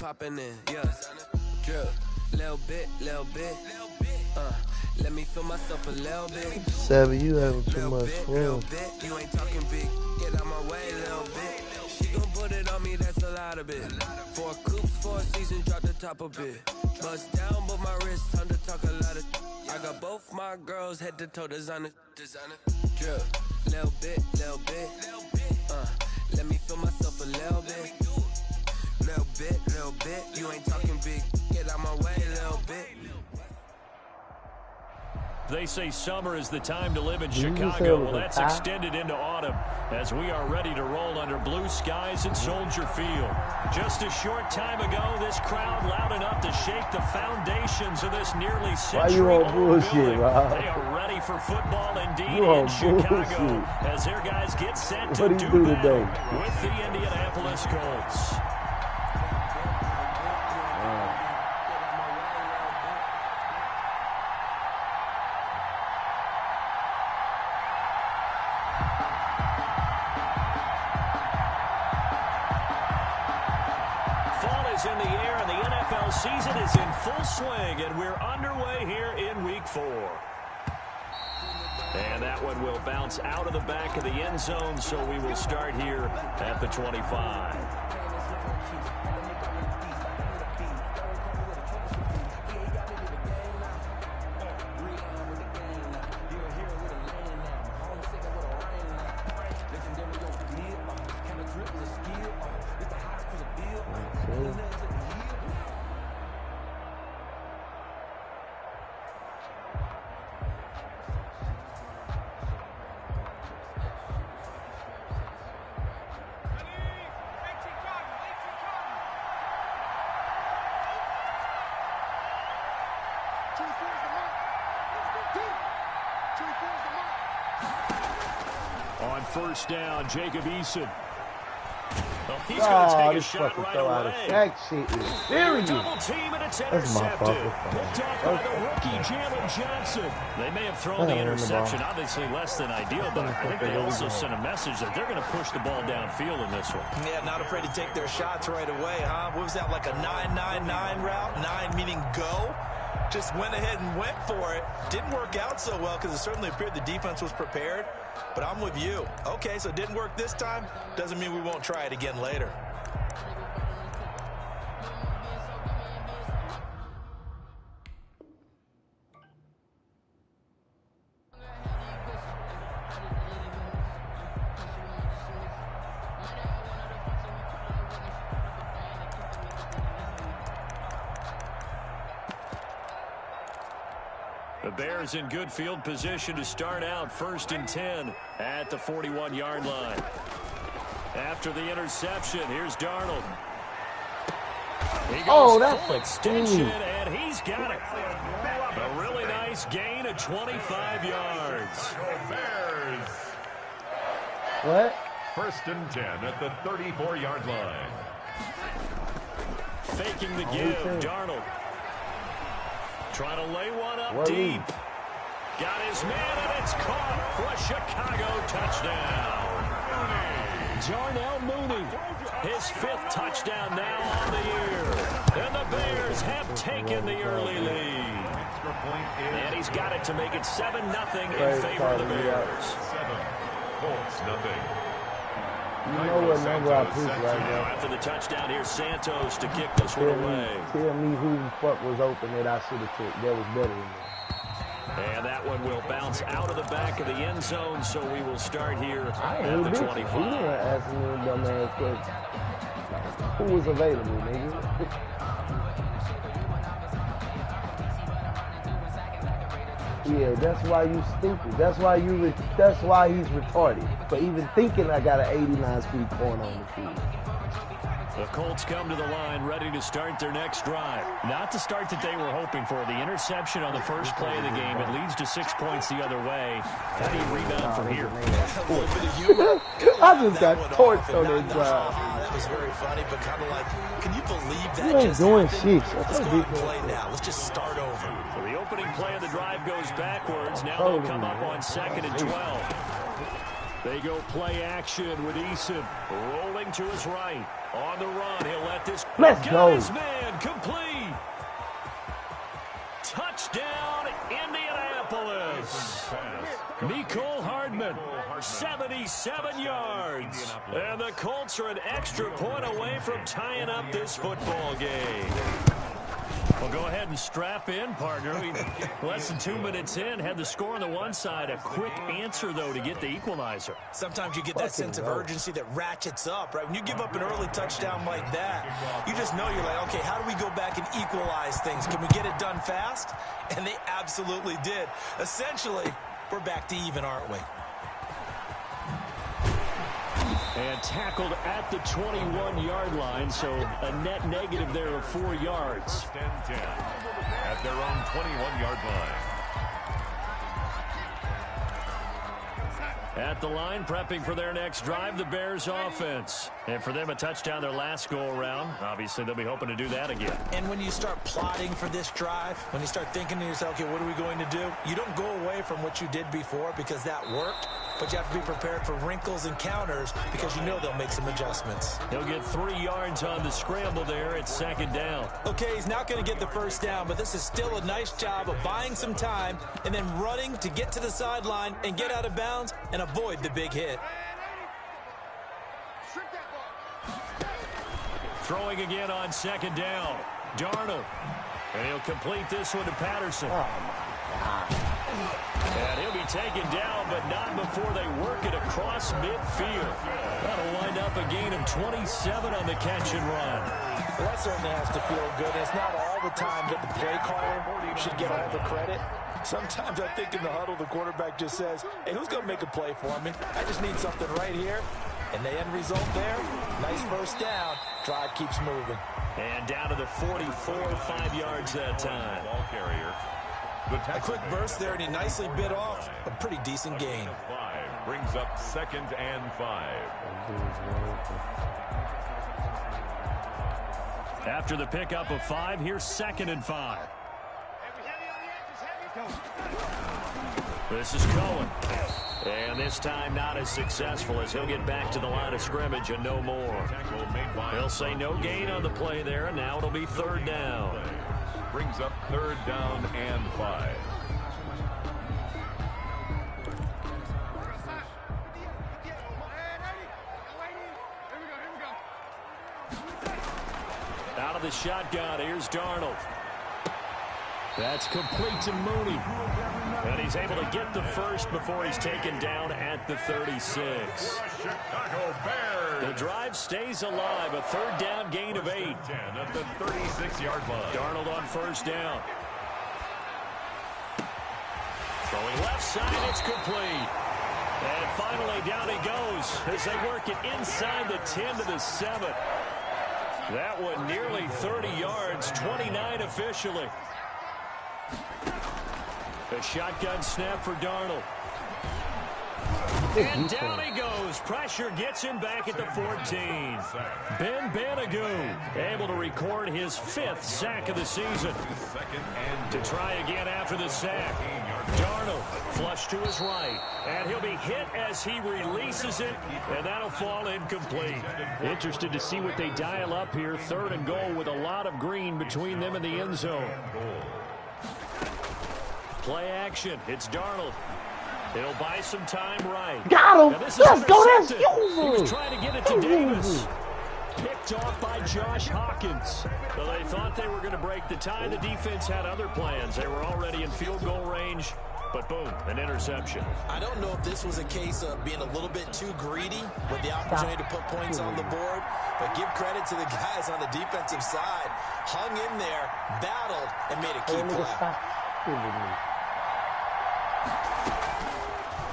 popping in, yeah. Drip, little bit. Let me feel myself a little bit. Savvy, you having too much fun. You ain't talking big. Get out my way, little bit. She gon' put it on me, that's a lot of it. 4 coops, 4 seasons, drop the top a bit. Bust down, but my wrist, time to talk a lot of. I got both my girls head to toe designer. Drip, little bit. Let me feel myself a little bit. Little bit. You ain't talking big. Get out my way, little bit. They say summer is the time to live in Chicago. Well, that's extended into autumn as we are ready to roll under blue skies at Soldier Field. Just a short time ago, this crowd loud enough to shake the foundations of this nearly century-old building. They are ready for football indeed in Chicago as their guys get set to do battle with the Indianapolis Colts. In the air, and the NFL season is in full swing, and we're underway here in Week 4. And that one will bounce out of the back of the end zone, so we will start here at the 25. On first down, Jacob Eason. Well, he's going to take a shot right away. That shit is serious. Double team, and it's intercepted. Picked off by the rookie, Jalen Johnson. They may have thrown the interception, obviously less than ideal, but I think they also sent a message that they're going to push the ball downfield in this one. Yeah, not afraid to take their shots right away, huh? What was that, like a 9-9-9 route? 9 meaning go? Just went ahead and went for it. Didn't work out so well because it certainly appeared the defense was prepared. But I'm with you. Okay, so it didn't work this time. Doesn't mean we won't try it again later. The Bears in good field position to start out 1st and 10 at the 41-yard line. After the interception, here's Darnold. He goes full extension, and he's got it. A really nice gain of 25 yards. Bears. What? 1st and 10 at the 34-yard line. Faking the give, Darnold. Trying to lay one up deep. Got his man, and it's caught for a Chicago touchdown. Darnell Mooney, his 5th touchdown now on the year. And the Bears have taken the early lead. And he's got it to make it 7-0 in favor of the Bears. 7, Colts nothing. You know what number I picked right now. After the touchdown, here's Santos to kick this one away. Tell me who the fuck was open that I should have took. That was better than that. And that one will bounce out of the back of the end zone, so we will start here at the 25. You didn't ask me a dumbass question. Who was available, nigga? Yeah, that's why you stupid. That's why he's retarded. For even thinking I got an 89-speed corner on the field. The Colts come to the line ready to start their next drive. Not the start that they were hoping for. The interception on the first play of the game. It leads to 6 points the other way. How do you rebound from here? I just got torched on that drive. That was very funny, but kind of like, can you believe that? You ain't doing shit. Let's go and play now. Let's just start over. So the opening play of the drive goes backwards. Now they'll come up on 2nd and 12. They go play action with Eason rolling to his right. On the run, he'll let this. Let's Got go. his man complete. Touchdown, Indianapolis. Nicole Hardman, 77 yards. And the Colts are an extra point away from tying up this football game. Well, go ahead and strap in, partner. Less than 2 minutes in, had the score on the one side. A quick answer, though, to get the equalizer. Sometimes you get that sense of urgency that ratchets up, right? When you give up an early touchdown like that, you just know you're like, okay, how do we go back and equalize things? Can we get it done fast? And they absolutely did. Essentially, we're back to even, aren't we? And tackled at the 21-yard line, so a net negative there of 4 yards. 10-10 at their own 21-yard line. At the line, prepping for their next drive, the Bears offense. And for them, a touchdown their last go-around. Obviously, they'll be hoping to do that again. And when you start plotting for this drive, when you start thinking to yourself, okay, what are we going to do? You don't go away from what you did before because that worked, but you have to be prepared for wrinkles and counters because you know they'll make some adjustments. He'll get 3 yards on the scramble there at second down. Okay, he's not going to get the first down, but this is still a nice job of buying some time and then running to get to the sideline and get out of bounds and avoid the big hit. Throwing again on second down. Darnold. And he'll complete this one to Patterson. Oh, my God. And he'll be taken down, but not before they work it across midfield. That'll wind up a gain of 27 on the catch and run. Well, that certainly has to feel good. It's not all the time that the play caller should get all the credit. Sometimes I think in the huddle, the quarterback just says, hey, who's going to make a play for me? I just need something right here. And the end result there, nice first down. Drive keeps moving. And down to the 44, 5 yards that time. Ball carrier. A quick burst there, and he nicely bit off a pretty decent gain. 5 brings up 2nd and 5. After the pickup of 5, here's 2nd and 5. This is Cohen. And this time not as successful as he'll get back to the line of scrimmage and no more. They'll say no gain on the play there, and now it'll be 3rd down. Brings up 3rd down and 5. Out of the shotgun, here's Darnold. That's complete to Mooney. And he's able to get the first before he's taken down at the 36. Chicago Bears. The drive stays alive. A 3rd down gain of 8. 10 at the 36-yard line. Darnold on 1st down. Throwing left side, it's complete. And finally down he goes as they work it inside the 10 to the 7. That one nearly 30 yards, 29 officially. A shotgun snap for Darnold. And down he goes. Pressure gets him back at the 14. Ben Banagoo able to record his 5th sack of the season. To try again after the sack. Darnold flush to his right. And he'll be hit as he releases it. And that'll fall incomplete. Interested to see what they dial up here. 3rd and goal with a lot of green between them and the end zone. Play action. It's Darnold. He'll buy some time right. Got him. Let's go. That's He yours. was trying to get it to Davis. Picked off by Josh Hawkins. Well, they thought they were going to break the tie. The defense had other plans. They were already in field goal range. But boom, an interception. I don't know if this was a case of being a little bit too greedy with the opportunity to put points on the board, but give credit to the guys on the defensive side. Hung in there, battled, and made a key play.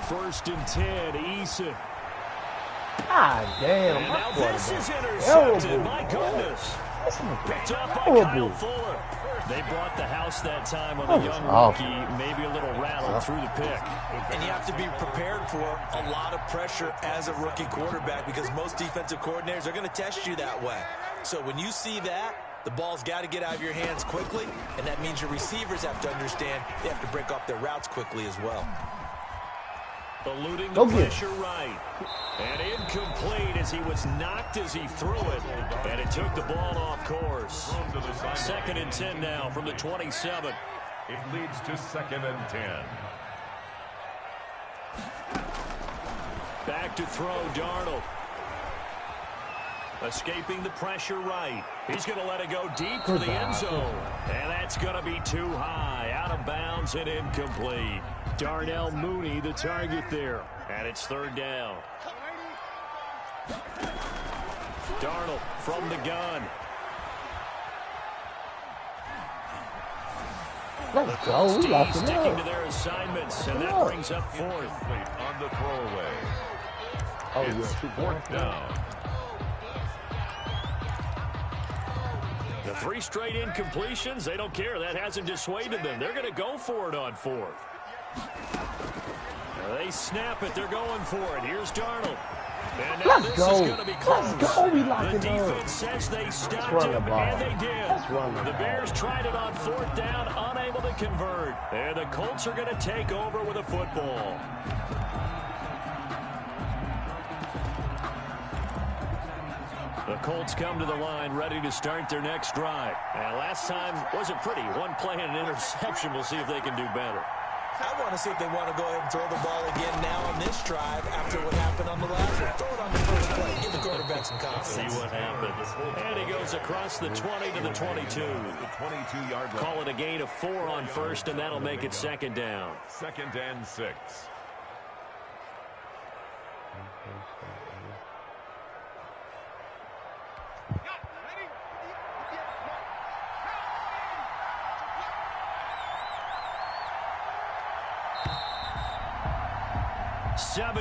1st and 10, Eason. Ah, damn. And now this is intercepted. Terrible. My goodness. Picked off by Kyle Fuller. They brought the house that time on the young rookie. Maybe a little rattled through the pick. And you have to be prepared for a lot of pressure as a rookie quarterback because most defensive coordinators are going to test you that way. So when you see that, the ball's got to get out of your hands quickly, and that means your receivers have to understand they have to break off their routes quickly as well. Eluding the pressure right. And incomplete as he was knocked as he threw it. And it took the ball off course. 2nd and 10 now from the 27. It leads to 2nd and 10. Back to throw, Darnold. Escaping the pressure right. He's going to let it go deep for the end zone. And that's going to be too high. Out of bounds and incomplete. Darnell Mooney, the target there. And it's 3rd down. Darnold from the gun. Let's go. We lost it sticking up. to their assignments, and that brings up 4th. On the throwaway. Oh, It's 4th down. The 3 straight incompletions, they don't care. That hasn't dissuaded them. They're going to go for it on 4th. They snap it. They're going for it. Here's Darnold. And now this is going to be close. Let's go. We locked The it up. defense says they stopped him, and they did. The Bears tried it on 4th down, unable to convert. And the Colts are going to take over with a football. The Colts come to the line ready to start their next drive. And last time wasn't pretty. 1 play and an interception. We'll see if they can do better. I want to see if they want to go ahead and throw the ball again now on this drive after what happened on the last one. Throw it on the first play. Give the quarterback some confidence. See what happens. And he goes across the 20 to the 22. The 22-yard line. Call it a gain of 4 on 1st, and that'll make it 2nd down. 2nd and 6.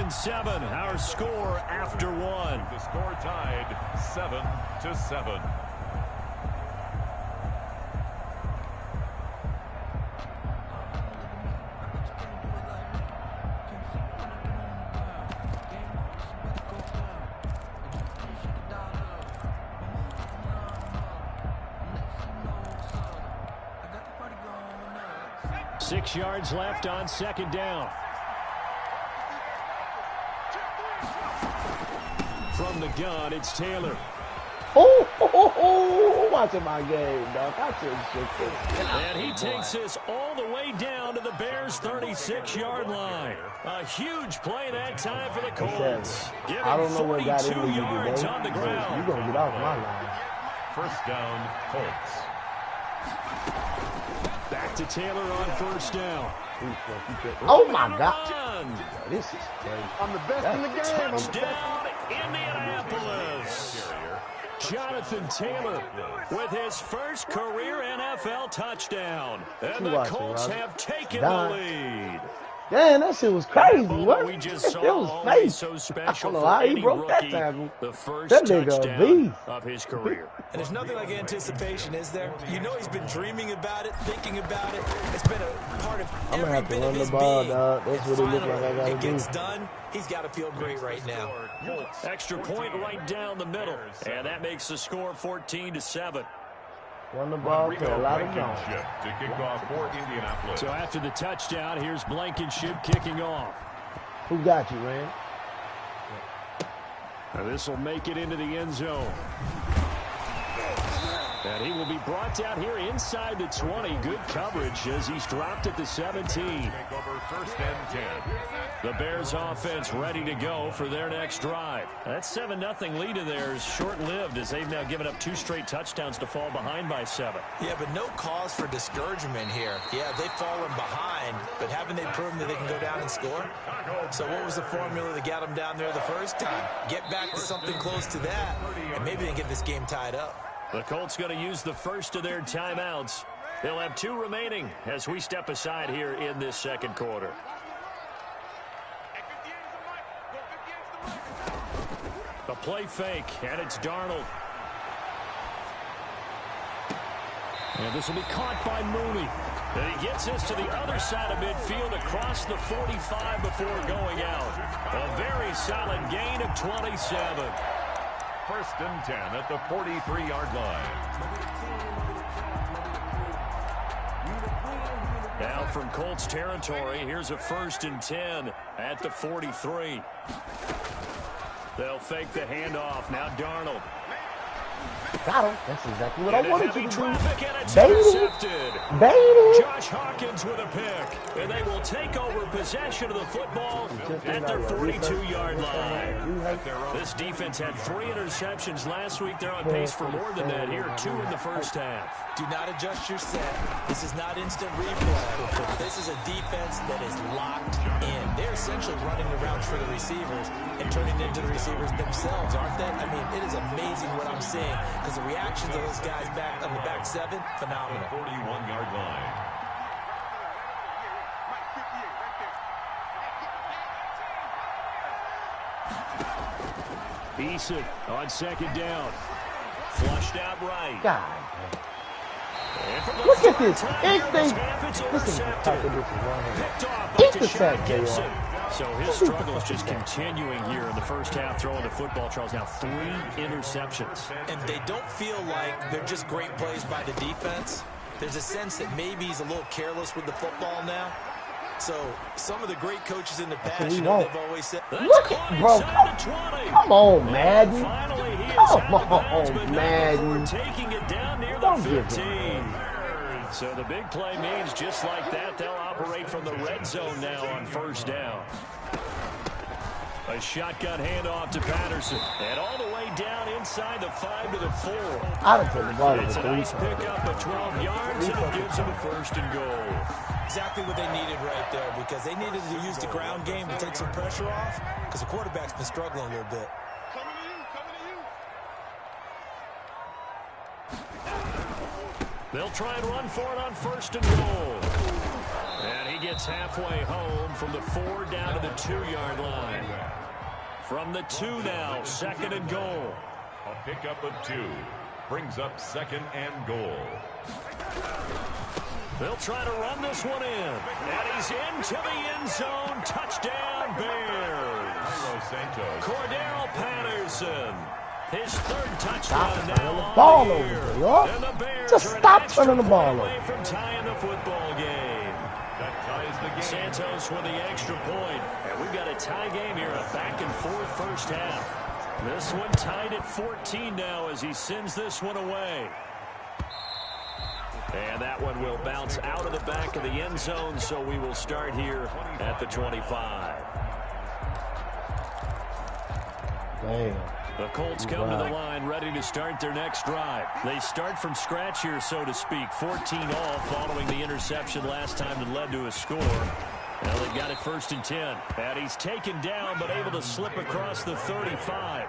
Seven, our score after 1. The score tied 7-7. Six yards left on 2nd down. From the gun, it's Taylor. Watching my game, dog. I And he takes this all the way down to the Bears' 36-yard line. A huge play that time for the Colts. I don't know what got into you yards today. on the ground. You're going to get off my line. 1st down, Colts. Back to Taylor on 1st down. Oh, my God. This is crazy. I'm the best in the game. Touchdown, Indianapolis. Jonathan Taylor with his first career NFL touchdown. And the Colts have taken the lead. Damn, that shit was crazy. What? We just saw it was fake. so special I don't know for how he any broke that rookie, tackle. the first That nigga a touchdown beast. of his career. And there's nothing like anticipation, is there? You know he's been dreaming about it, thinking about it. It's been a part of I'm gonna every have to bit run of the his ball, being. dog. That's what it looks like I gotta it gets do. done. He's got to feel great right now. Extra point right down the middle. And that makes the score 14-7. Run the ball to a lot of zone. To kick off for Indianapolis. So after the touchdown, here's Blankenship kicking off. Who got you, man? Now this will make it into the end zone. And he will be brought down here inside the 20. Good coverage as he's dropped at the 17. Take over 1st and 10. The Bears offense ready to go for their next drive. That 7-0 lead of theirs short-lived as they've now given up 2 straight touchdowns to fall behind by 7. Yeah, but no cause for discouragement here. Yeah, they've fallen behind, but haven't they proven that they can go down and score? So what was the formula that got them down there the first time? Get back to something close to that, and maybe they can get this game tied up. The Colts going to use the first of their timeouts. They'll have 2 remaining as we step aside here in this 2nd quarter. A play fake, and it's Darnold. And this will be caught by Mooney. And he gets this to the other side of midfield across the 45 before going out. A very solid gain of 27. 1st and 10 at the 43-yard line. Now from Colts territory, here's a 1st and 10 at the 43. They'll fake the handoff. Now Darnold. Got him. That's exactly what I wanted you to do. Baby. Josh Hawkins with a pick. And they will take over possession of the football at their 42-yard line. This defense had 3 interceptions last week. They're on pace for more than that here. 2 in the first half. Do not adjust your set. This is not instant replay. This is a defense that is locked in. They're essentially running the routes for the receivers and turning it into the receivers themselves, aren't they? I mean, it is amazing what I'm seeing because the reactions of those guys back on the back 7, phenomenal. 41-yard line. Eason on second down. Flushed out right. God. Look at this. Eat the sack, JR. So his struggle is just continuing here in the first half, throwing the football, Charles. Now 3 interceptions. And they don't feel like they're just great plays by the defense. There's a sense that maybe he's a little careless with the football now. So some of the great coaches in the past, you know, they've always said, look at, bro, come on, Madden. Come on, Madden. Taking it down near the 15. So the big play means just like that, they'll operate from the red zone now on first down. A shotgun handoff to Patterson. And all the way down inside the 5 to the 4. I'd have put the ball in It's the a nice pickup of 12 yards, and it gives them a first and goal. Exactly what they needed right there, because they needed to use the ground game to take some pressure off, because the quarterback's been struggling a little bit. They'll try and run for it on first and goal. And he gets halfway home from the 4 down to the 2-yard line. From the 2 now, second and goal. A pickup of 2 brings up second and goal. They'll try to run this one in. And he's into the end zone. Touchdown, Bears. Cordero Patterson. His 3rd touchdown now ball on the over year. there, And the Bears just stop turning the ball away over. from tying the football game. That ties the game. Santos with the extra point. And we've got a tie game here, a back-and-forth first half. This one tied at 14 now as he sends this one away. And that one will bounce out of the back of the end zone, so we will start here at the 25. Damn. The Colts come to the line ready to start their next drive. They start from scratch here, so to speak. 14 all following the interception last time that led to a score. Well, they've got it 1st and 10. And he's taken down but able to slip across the 35.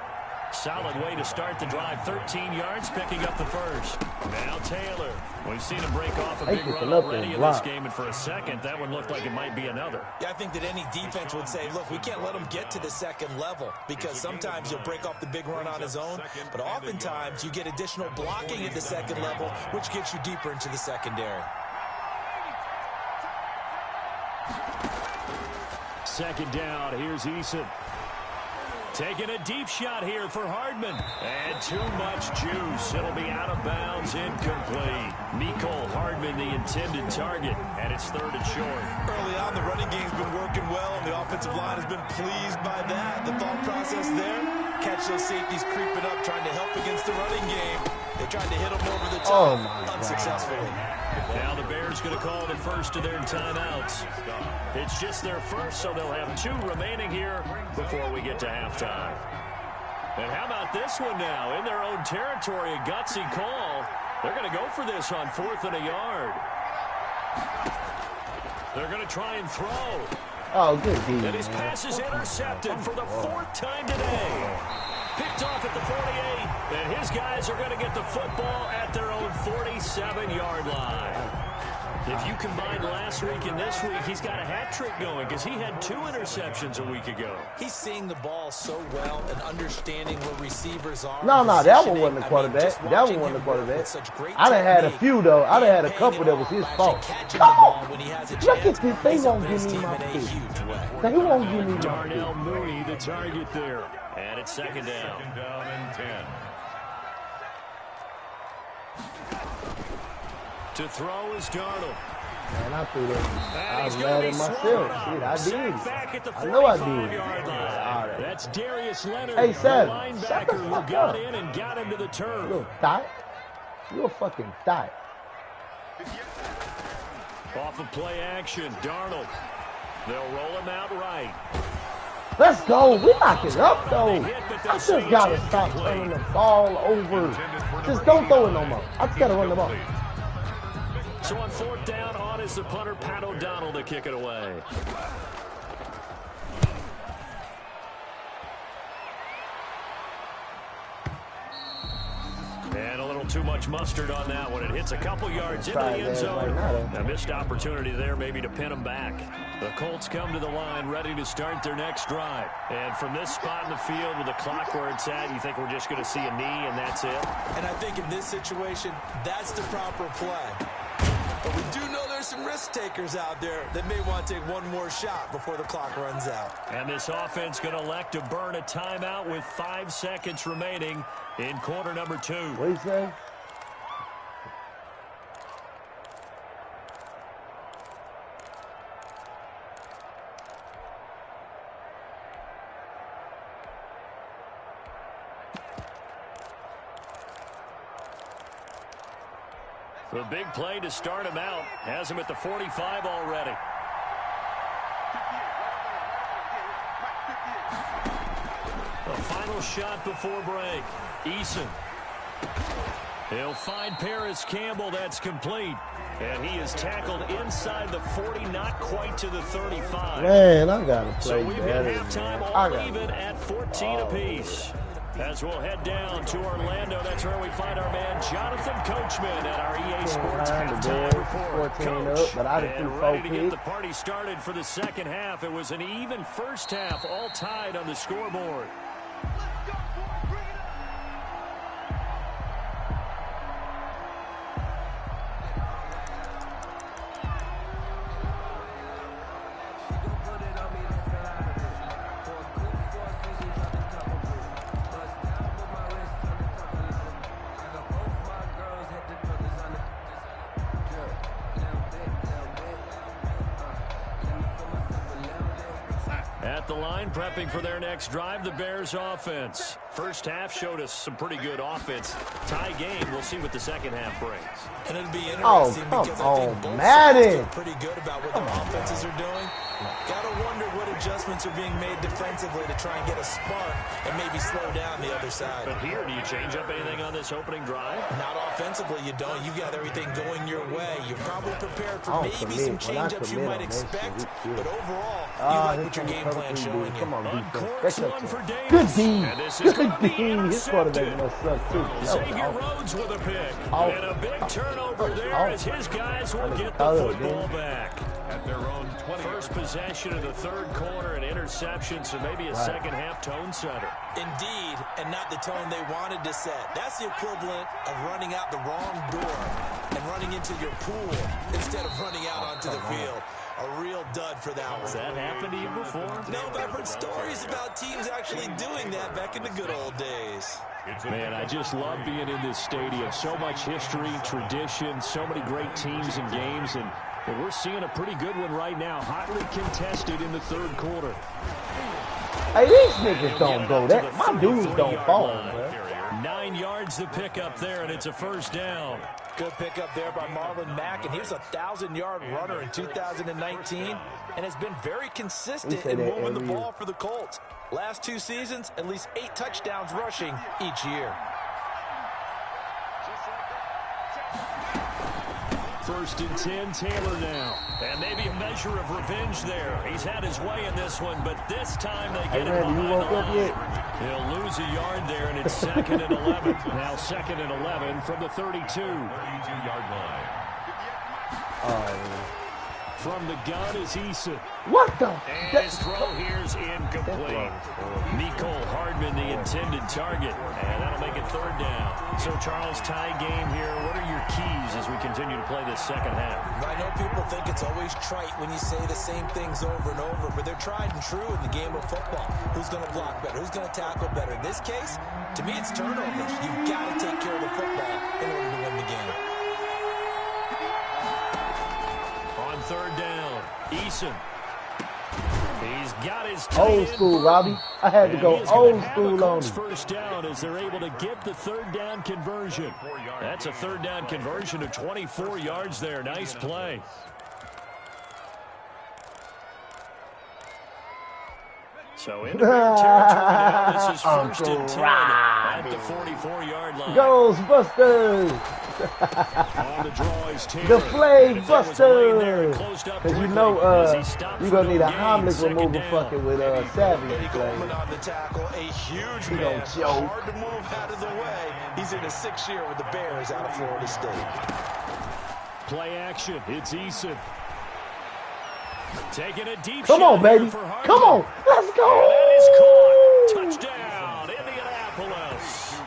Solid way to start the drive. 13 yards, picking up the first. Now Taylor. We've seen him break off a big run already in this game, and for a second, that one looked like it might be another. Yeah, I think that any defense would say, look, we can't let him get to the second level, because sometimes he'll break off the big run on his own, but oftentimes you get additional blocking at the second level, which gets you deeper into the secondary. Second down, here's Eason. Taking a deep shot here for Hardman. And too much juice. It'll be out of bounds, incomplete. Nicole Hardman, the intended target, and it's 3rd and short. Early on, the running game's been working well, and the offensive line has been pleased by that. The thought process there, catch those safeties creeping up, trying to help against the running game. They tried to hit them over the top, unsuccessfully. Now the Bears going to call the first of their timeouts. It's just their first, so they'll have 2 remaining here before we get to halftime. And how about this one now? In their own territory, a gutsy call. They're going to go for this on 4th and a yard. They're going to try and throw. Oh, good deal. And his pass is intercepted for the 4th time today. Picked off at the 48, and his guys are going to get the football at their own 47-yard line. If you combine last week and this week, he's got a hat trick going because he had 2 interceptions a week ago. He's seeing the ball so well and understanding where receivers are. No, that one wasn't the quarterback. That one wasn't the quarterback. I done had a few, though. I done had a couple that was his fault. Oh, look at this. They won't give me my pick. They won't give me my Darnell Mooney, the target there. And it's second down. Second down and 10. To throw is Darnold. Man, I threw that. I was mad at myself. Shit, I did. I know I did. That's Darius Leonard, hey, Sam, linebacker who got in and got him to the turf. You a thot? You a fucking thot. Off of play action, Darnold. They'll roll him out right. Let's go. We lock it up, though. I just got to stop turning the ball over. Just don't throw it no more. I just got to run the ball. So on 4th down, on is the punter, Pat O'Donnell, to kick it away. And a little too much mustard on that one. It hits a couple yards into the end zone. A missed opportunity there maybe to pin them back. The Colts come to the line ready to start their next drive. And from this spot in the field with the clock where it's at, you think we're just going to see a knee and that's it? And I think in this situation, that's the proper play. But we do know there's some risk takers out there that may want to take one more shot before the clock runs out. And this offense going to elect to burn a timeout with 5 seconds remaining in quarter number 2. What do you say? The big play to start him out has him at the 45 already. The final shot before break. Eason. He'll find Paris Campbell. That's complete. And he is tackled inside the 40, not quite to the 35. Man, I got to play so we've better. hit halftime all even at 14 apiece. As we'll head down to Orlando, that's where we find our man Jonathan Coachman at our EA Sports halftime report. Coach, and ready to get the party started for the second half. It was an even first half, all tied on the scoreboard. At the line, prepping for their next drive, the Bears offense. First half showed us some pretty good offense. Tie game, we'll see what the second half brings. And it'll be interesting because I think both sides are pretty good about what their offenses are doing. Got to wonder what adjustments are being made defensively to try and get a spark and maybe slow down the other side. But here, do you change up anything on this opening drive? Not offensively, you don't. You got everything going your way. You're probably prepared for maybe some change-ups you might expect. But overall, you like what your game plan's showing you. Come on, Uncorks one for Davis. Good D. And this is Good D. His quarterback must suck too. Xavier Rhodes with a pick. And a big turnover there as his guys will get the football back. At their own 20. First possession of the third quarter, an interception, so maybe a second half tone setter. Indeed, and not the tone they wanted to set. That's the equivalent of running out the wrong door and running into your pool instead of running out onto the field. A real dud for that one. Has that happened to you before? No, but I've heard stories about teams actually doing that back in the good old days. Man, I just love being in this stadium. So much history, tradition, so many great teams and games, and we're seeing a pretty good one right now. Hotly contested in the third quarter. Hey, these niggas don't go that. My dudes don't fall, man. 9 yards to pick up there, and it's a first down. Good pickup there by Marlon Mack, and here's a 1,000-yard runner in 2019, and has been very consistent in moving the ball for the Colts. Last 2 seasons, at least 8 touchdowns rushing each year. First and 10, Taylor now. And maybe a measure of revenge there. He's had his way in this one, but this time they get him behind the line. He'll lose a yard there, and it's 2nd and 11. Now 2nd and 11 from the 32. 32-yard line. From the gun is Eason. What the? And his throw here's incomplete. Nicole Hardman, the intended target. And that'll make it 3rd down. So, Charles, tie game here. What are your keys as we continue to play this second half? I know people think it's always trite when you say the same things over and over, but they're tried and true in the game of football. Who's going to block better? Who's going to tackle better? In this case, to me, it's turnovers. You've got to take care of the football in order to win the game. Eason. He's got his old school, Robbie. I had to go old school on him. First down as they're able to get the third down conversion. That's a third down conversion of 24 yards there. Nice play. So into Bear territory now. This is first and 10 at the 44-yard line. Ghostbusters. On the draw is Taylor. The Flag Buster. Because you know you're going to need a Heimlich removal fucking with Savage. Goldman on the tackle, a huge man, hard to move out of the way. He's in his 6th year with the Bears out of Florida State. Play action. It's Eason. Taking a deep Come shot on, baby. Come on. Let's go. That is caught. Touchdown, Indianapolis.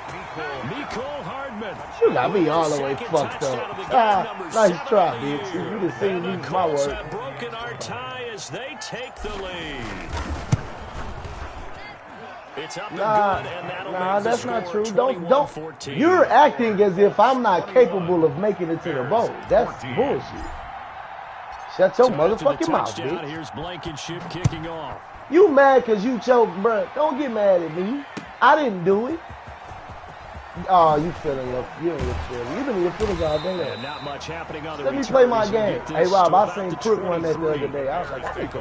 Mecole Hardman. You got me all the way fucked up. Nice try, bitch. You just seen me my work. Have broken our tie as they take the lead. It's up and good, and that'll make the that's not score true. Don't. 21-14. You're acting as if I'm not capable of making it to the vote. That's bullshit. Shut your motherfucking mouth, bitch. Here's Blankenship kicking off. You mad because you choked, bruh. Don't get mad at me. I didn't do it. Oh, you feeling your feelings. You've been in your feelings all day. And not much happening on the Let me play my game. Hey, Rob, I seen Crook run that the other day. I was like, I think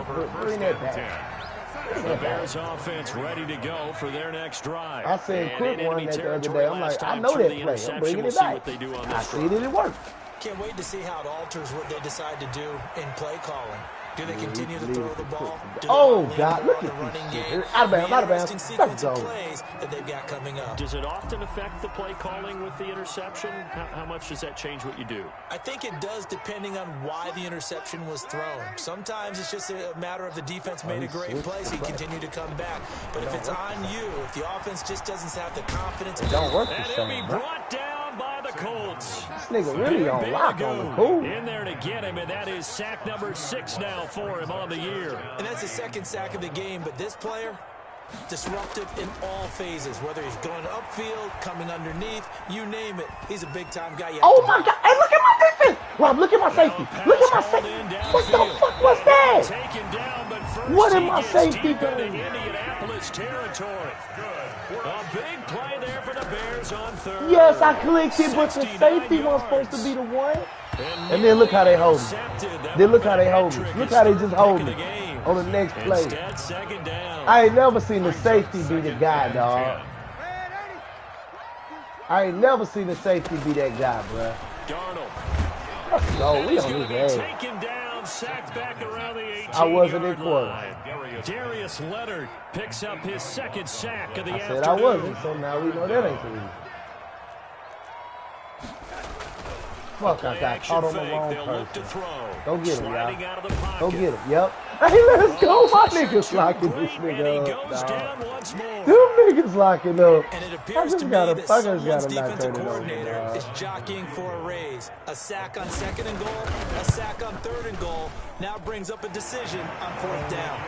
bring that back. The Bears offense ready to go for their next drive. I seen Crook run that the other day. I'm like, I know that play. I'm bringing it back. I see that it worked. Can't wait to see how it alters what they decide to do in play calling. Do they continue to throw the ball? Oh, God, look at this shit. Out of bounds, Let's go. Plays that they've got coming up. Does it often affect the play calling with the interception? How much does that change what you do? I think it does depending on why the interception was thrown. Sometimes it's just a matter of the defense made a great play, so you continue to come back. But if it's on you, if the offense just doesn't have the confidence. It don't work and the he'll same, be brought down by the Colts. This nigga really on lock on the cool. In there to get him, and that is sack number 6 now for him on the year. And that's the second sack of the game, but this player, disruptive in all phases, whether he's going upfield, coming underneath, you name it. He's a big-time guy. Oh, my God. Hey, look at my defense. Rob, look at my safety. Look at my safety. What the fuck was that? Taken down, but first what did my safety do? Indianapolis territory. A big play there for the Bears on third. Yes, I clicked it, but the safety was supposed to be the one. And then look how they hold me. Then look how they hold me. Look how they just hold me on the next play. I ain't never seen the safety be the guy, dog. I ain't never seen the safety be that guy, bro. Darnold. No, we on his ass. Taken down, sacked back around the 18-yard I wasn't in quarter. Darius Leonard picks up his second sack of the afternoon. I said I wasn't, so now we know that ain't the reason. Fuck, I got caught on the wrong person. Go get him, y'all. Go get him, yep. Hey, let's go. My niggas locking this nigga up, dog. Them niggas locking up. And it appears to me that someone's defensive coordinator is jockeying for a raise. A sack on 2nd and goal, a sack on 3rd and goal. Now brings up a decision on 4th down.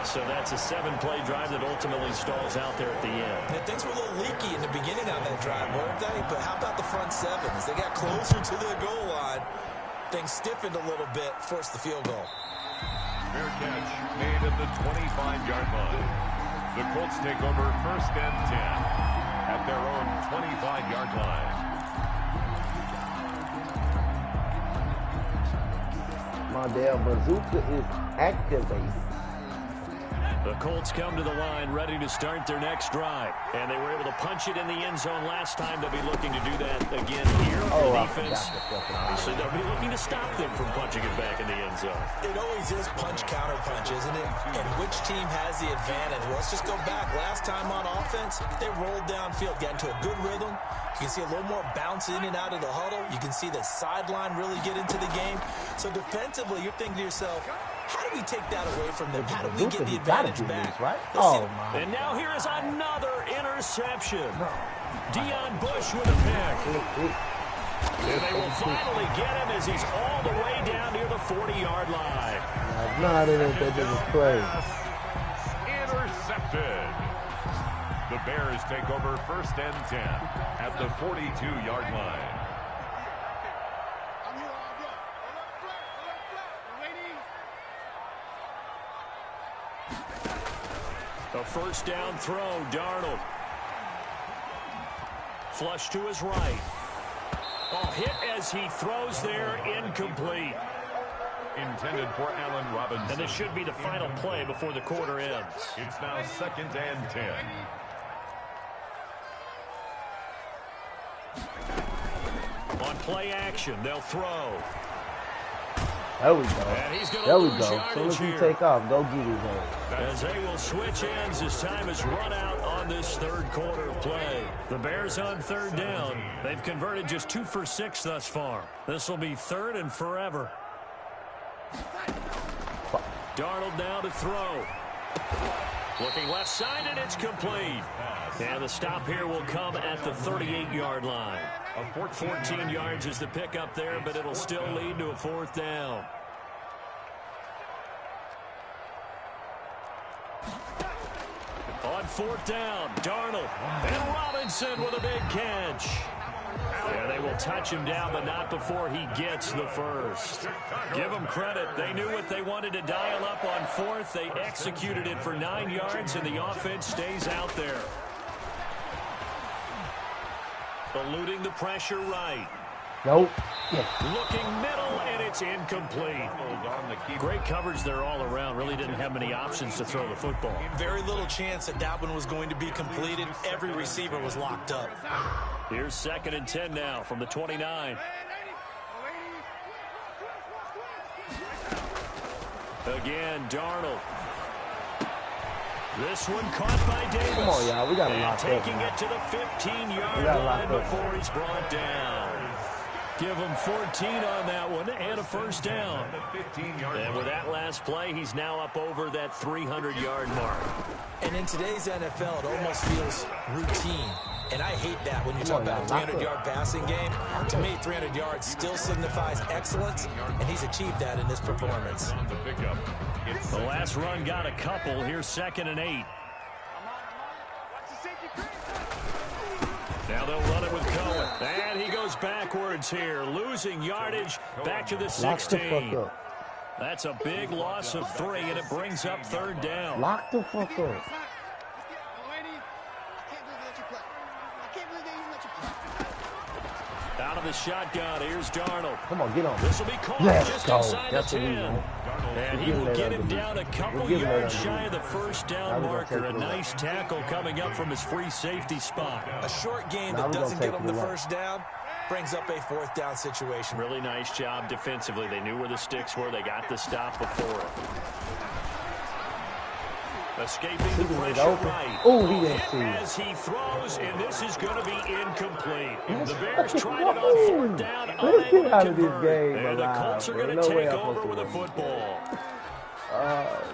So that's a 7-play drive that ultimately stalls out there at the end. And things were a little leaky in the beginning on that drive, weren't they? But how about the front 7? As they got closer to the goal line, things stiffened a little bit, forced the field goal. Fair catch made at the 25-yard line. The Colts take over 1st and 10 at their own 25-yard line. My damn bazooka is activated. The Colts come to the line ready to start their next drive. And they were able to punch it in the end zone last time. They'll be looking to do that again here. Oh, the defense. Obviously, they'll be looking to stop them from punching it back in the end zone. It always is punch-counter-punch, isn't it? And which team has the advantage? Well, let's just go back. Last time on offense, they rolled downfield, got into a good rhythm. You can see a little more bounce in and out of the huddle. You can see the sideline really get into the game. So defensively, you're thinking to yourself, how do we take that away from them? How do we get the advantage back? Right? Oh, my. And now here is another interception. Deion Bush with a pick. And they will finally get him as he's all the way down near the 40-yard line. No, they didn't play. Intercepted. The Bears take over 1st and 10 at the 42-yard line. A first down throw, Darnold. Flush to his right. Oh, hit as he throws there, incomplete. Intended for Allen Robinson. And this should be the final play before the quarter ends. It's now 2nd and 10. On play action, they'll throw. There we go. And he's There we lose go. As soon yardage as he here. take off, go get his ass. As they will switch ends as time is run out on this third quarter of play. The Bears on third down. They've converted just 2 for 6 thus far. This will be third and forever. Darnold now to throw. Looking left side, and it's complete. And the stop here will come at the 38-yard line. 14 yards is the pickup there, but it'll still lead to a 4th down. On 4th down, Darnold and Robinson with a big catch. Yeah, they will touch him down, but not before he gets the first. Give them credit. They knew what they wanted to dial up on 4th. They executed it for 9 yards, and the offense stays out there. Eluding the pressure right. Nope. Looking middle, and it's incomplete. Great coverage there all around. Really didn't have many options to throw the football. Very little chance that one was going to be completed. Every receiver was locked up. Here's 2nd and 10 now from the 29. Again, Darnold. This one caught by Davis. Come on, y'all. We got to lock up. Taking it to the 15-yard line before he's brought down. Give him 14 on that one and a first down. And with that last play, he's now up over that 300-yard mark. And in today's NFL, it almost feels routine. And I hate that when you talk about a 300-yard passing game. To me, 300 yards still signifies excellence, and he's achieved that in this performance. The last run got a couple. Here's 2nd and 8. Now they'll run it with Cohen. And he goes backwards here, losing yardage back to the 16. That's a big loss of 3, and it brings up 3rd down. Lock the fuck up. Out of the shotgun, here's Darnold. Come on, get on. This will be caught just inside the 10. And he will get him down a couple yards shy of the first down marker. A nice tackle coming up from his free safety spot. A short gain that doesn't get him the first down brings up a 4th down situation. Really nice job defensively. They knew where the sticks were. They got the stop before it. Escaping the pressure right. Oh, he didn't see it. As he throws, and this is going to be incomplete. The Bears tried it on 4th down, unable to convert. And the Colts are going to take over with a football.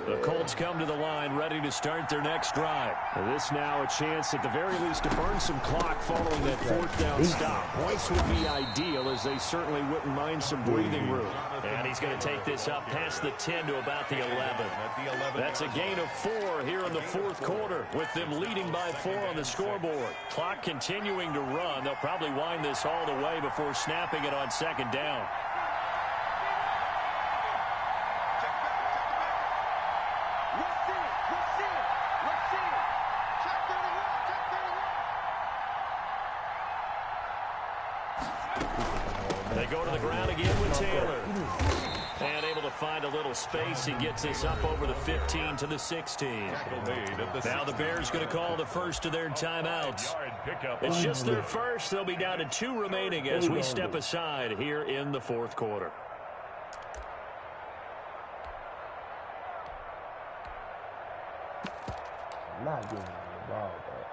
The Colts come to the line ready to start their next drive. This now a chance at the very least to burn some clock following that 4th down stop. Points would be ideal, as they certainly wouldn't mind some breathing room. And he's going to take this up past the 10 to about the 11. That's a gain of 4 here in the 4th quarter, with them leading by 4 on the scoreboard. Clock continuing to run. They'll probably wind this all the way before snapping it on 2nd down. They go to the ground again with Taylor. And able to find a little space. He gets this up over the 15 to the 16. Now the Bears going to call the first of their timeouts. It's just their first. They'll be down to 2 remaining as we step aside here in the 4th quarter. I'm not giving him the ball, but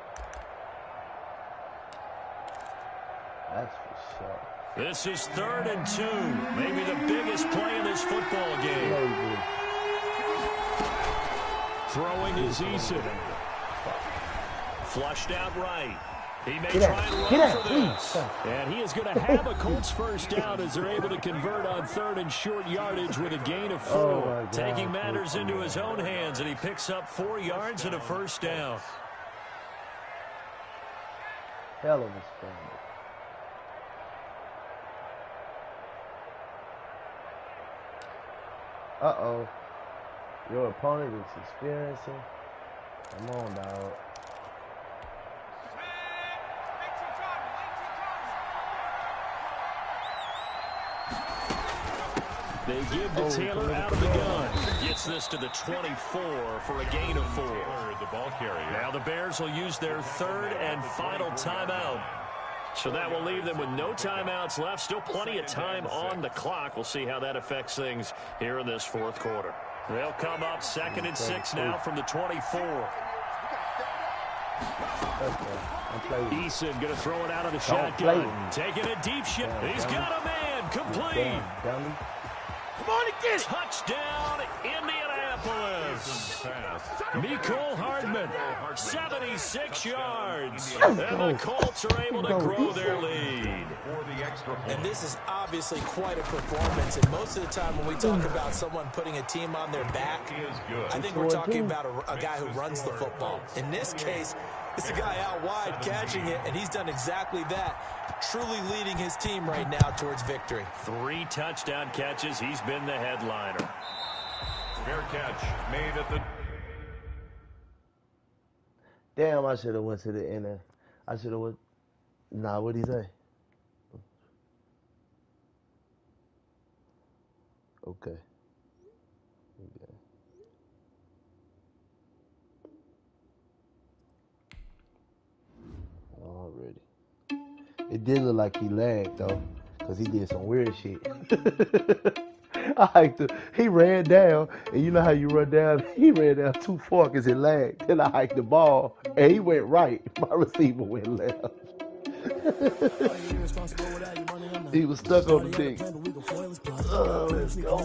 that's for sure. This is 3rd and 2. Maybe the biggest play in this football game. Throwing is Eason. Flushed out right. He may try and run for this. And he is going to have a Colts first down as they're able to convert on 3rd and short yardage with a gain of 4. Taking matters into his own hands, and he picks up 4 yards and a first down. Hell of a scramble. Uh-oh. Your opponent is experiencing Come on, dog. They give to Taylor out of the gun. Gets this to the 24 for a gain of 4. The ball carrier. Now the Bears will use their third and final timeout. So that will leave them with no timeouts left. Still plenty of time on the clock. We'll see how that affects things here in this fourth quarter. They'll come up 2nd and 6 now from the 24. Eason going to throw it out of the shotgun. Taking a deep shot. He's got a man. Complete. Come on and get it. Touchdown, Indianapolis. Mecole Hardman, 76 yards. And the Colts are able to grow their lead. And this is obviously quite a performance. And most of the time when we talk about someone putting a team on their back, I think we're talking about a guy who runs the football. In this case, it's a guy out wide catching it, and he's done exactly that. Truly leading his team right now towards victory. 3 touchdown catches. He's been the headliner. Fair catch made at the... Damn, I should have went to the end. I should have went. Nah, what'd he say? Okay. Already. It did look like he lagged, though, because he did some weird shit. He ran down, and you know how you run down? He ran down too far because it lagged. Then I hiked the ball, and he went right. My receiver went left. He was stuck on the thing. Oh, let's go.